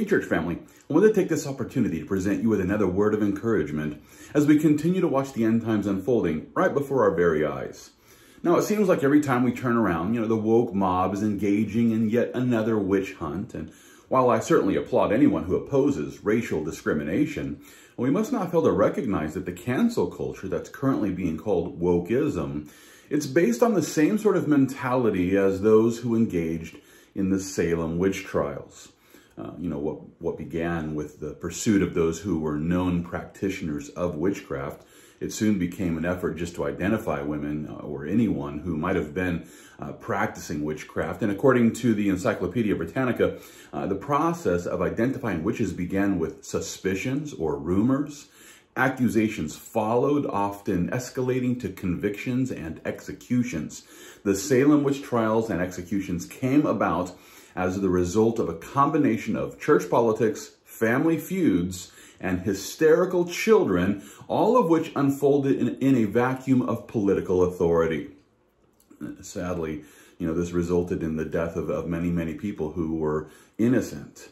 Hey church family, I want to take this opportunity to present you with another word of encouragement as we continue to watch the end times unfolding right before our very eyes. Now it seems like every time we turn around, the woke mob is engaging in yet another witch hunt. And while I certainly applaud anyone who opposes racial discrimination, we must not fail to recognize that the cancel culture that's currently being called wokeism, it's based on the same sort of mentality as those who engaged in the Salem witch trials. What began with the pursuit of those who were known practitioners of witchcraft, it soon became an effort just to identify women or anyone who might have been practicing witchcraft. And according to the Encyclopedia Britannica, the process of identifying witches began with suspicions or rumors. Accusations followed, often escalating to convictions and executions. The Salem witch trials and executions came about as the result of a combination of church politics, family feuds, and hysterical children, all of which unfolded in a vacuum of political authority. Sadly, this resulted in the death of many, many people who were innocent.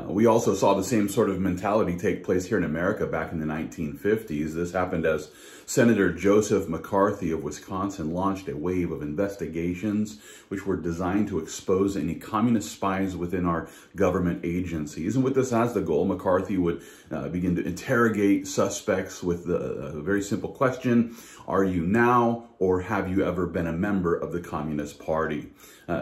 We also saw the same sort of mentality take place here in America back in the 1950s. This happened as Senator Joseph McCarthy of Wisconsin launched a wave of investigations which were designed to expose any communist spies within our government agencies. And with this as the goal, McCarthy would begin to interrogate suspects with a very simple question: are you now or have you ever been a member of the Communist Party?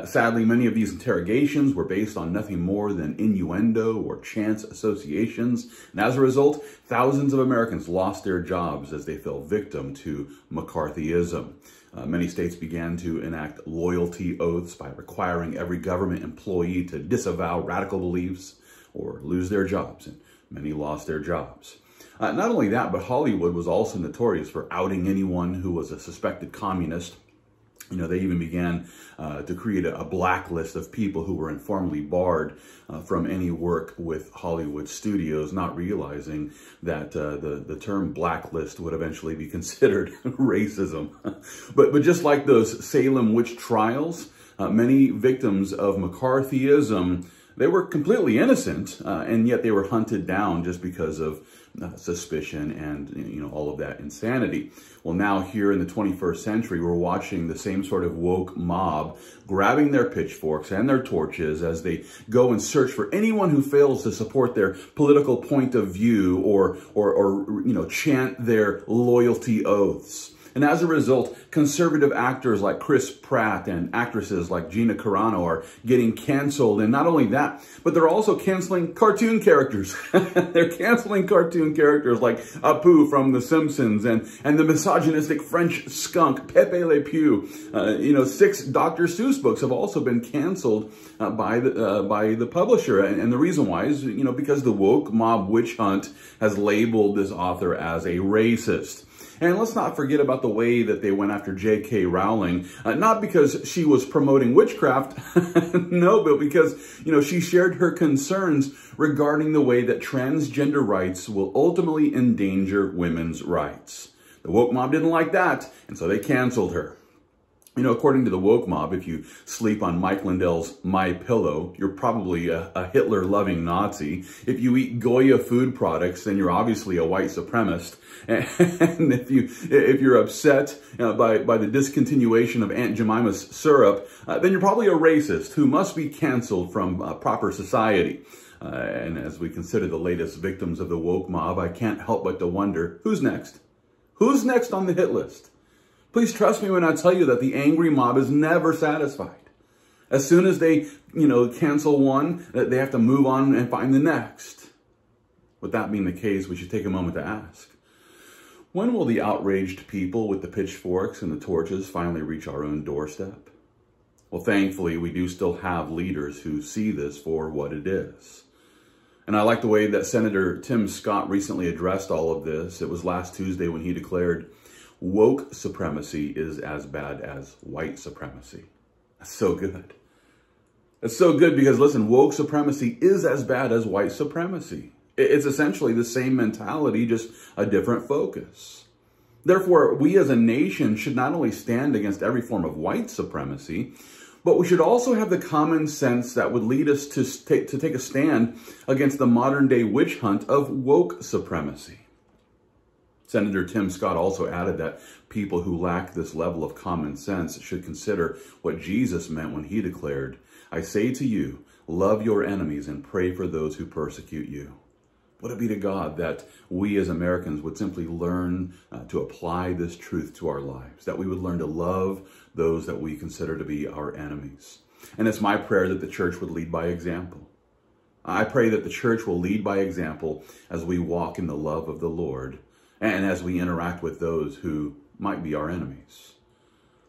Sadly, many of these interrogations were based on nothing more than innuendo or chance associations. And as a result, thousands of Americans lost their jobs as they fell victim to McCarthyism. Many states began to enact loyalty oaths by requiring every government employee to disavow radical beliefs or lose their jobs. And many lost their jobs. Not only that, but Hollywood was also notorious for outing anyone who was a suspected communist. They even began to create a blacklist of people who were informally barred from any work with Hollywood studios, not realizing that the term blacklist would eventually be considered racism. But just like those Salem witch trials, many victims of McCarthyism, they were completely innocent, and yet they were hunted down just because of suspicion and, all of that insanity. Well, now here in the 21st century, we're watching the same sort of woke mob grabbing their pitchforks and their torches as they go and search for anyone who fails to support their political point of view or chant their loyalty oaths. And as a result, conservative actors like Chris Pratt and actresses like Gina Carano are getting canceled. And not only that, but they're also canceling cartoon characters. They're canceling cartoon characters like Apu from The Simpsons and the misogynistic French skunk Pepe Le Pew. 6 Dr. Seuss books have also been canceled by the publisher. And the reason why is, because the woke mob witch hunt has labeled this author as a racist. And let's not forget about the way that they went after J.K. Rowling, not because she was promoting witchcraft, no, but because, she shared her concerns regarding the way that transgender rights will ultimately endanger women's rights. The woke mob didn't like that, and so they canceled her. According to the woke mob, if you sleep on Mike Lindell's My Pillow, you're probably a Hitler-loving Nazi. If you eat Goya food products, then you're obviously a white supremacist. And if you're upset by the discontinuation of Aunt Jemima's syrup, then you're probably a racist who must be canceled from proper society. And as we consider the latest victims of the woke mob, I can't help but to wonder, who's next? Who's next on the hit list? Please trust me when I tell you that the angry mob is never satisfied. As soon as they, cancel one, they have to move on and find the next. With that being the case, we should take a moment to ask, when will the outraged people with the pitchforks and the torches finally reach our own doorstep? Well, thankfully, we do still have leaders who see this for what it is. And I like the way that Senator Tim Scott recently addressed all of this. It was last Tuesday when he declared, woke supremacy is as bad as white supremacy. That's so good. It's so good because, listen, woke supremacy is as bad as white supremacy. It's essentially the same mentality, just a different focus. Therefore, we as a nation should not only stand against every form of white supremacy, But we should also have the common sense that would lead us to take a stand against the modern day witch hunt of woke supremacy. Senator Tim Scott also added that people who lack this level of common sense should consider what Jesus meant when he declared, "I say to you, love your enemies and pray for those who persecute you." Would it be to God that we as Americans would simply learn to apply this truth to our lives, that we would learn to love those that we consider to be our enemies. And it's my prayer that the church would lead by example. I pray that the church will lead by example as we walk in the love of the Lord and as we interact with those who might be our enemies.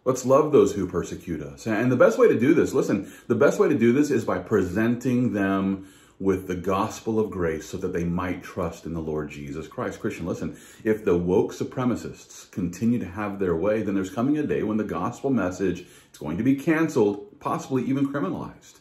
Let's love those who persecute us. And the best way to do this, listen, the best way to do this is by presenting them with the gospel of grace so that they might trust in the Lord Jesus Christ. Christian, listen, if the woke supremacists continue to have their way, then there's coming a day when the gospel message is going to be canceled, possibly even criminalized.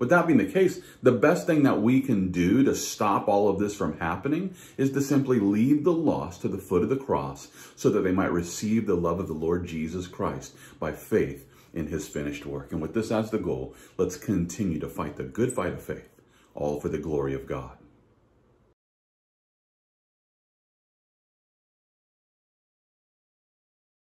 With that being the case, the best thing that we can do to stop all of this from happening is to simply lead the lost to the foot of the cross so that they might receive the love of the Lord Jesus Christ by faith in his finished work. And with this as the goal, let's continue to fight the good fight of faith, all for the glory of God.